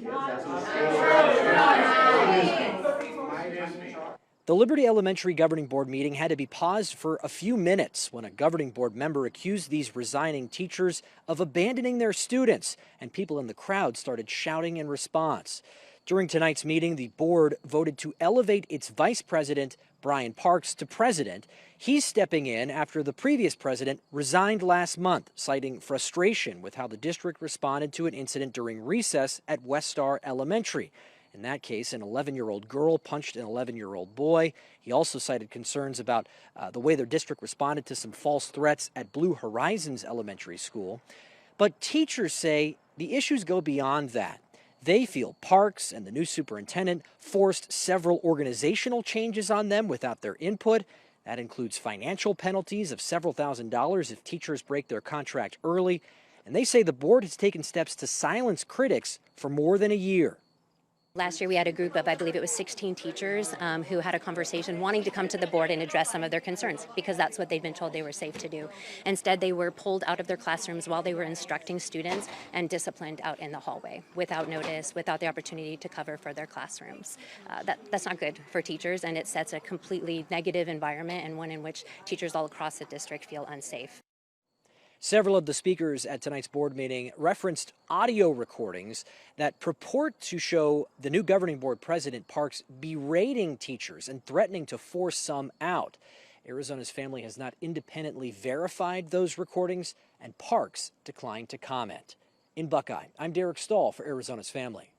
The Liberty Elementary Governing Board meeting had to be paused for a few minutes when a governing board member accused these resigning teachers of abandoning their students, and people in the crowd started shouting in response. During tonight's meeting, the board voted to elevate its vice president, Bryan, to president. He's stepping in after the previous president resigned last month, citing frustration with how the district responded to an incident during recess at West Star Elementary. In that case, an 11-year-old girl punched an 11-year-old boy. He also cited concerns about the way their district responded to some false threats at Blue Horizons Elementary School. But teachers say the issues go beyond that. They feel Parks and the new superintendent forced several organizational changes on them without their input. That includes financial penalties of several $1,000s if teachers break their contract early. And they say the board has taken steps to silence critics for more than a year. Last year we had a group of, I believe it was 16 teachers who had a conversation wanting to come to the board and address some of their concerns because that's what they'd been told they were safe to do. Instead, they were pulled out of their classrooms while they were instructing students and disciplined out in the hallway without notice, without the opportunity to cover for their classrooms. That's not good for teachers, and it sets a completely negative environment and one in which teachers all across the district feel unsafe. Several of the speakers at tonight's board meeting referenced audio recordings that purport to show the new governing board president, Parks, berating teachers and threatening to force some out. Arizona's Family has not independently verified those recordings, and Parks declined to comment. In Buckeye, I'm Derek Stahl for Arizona's Family.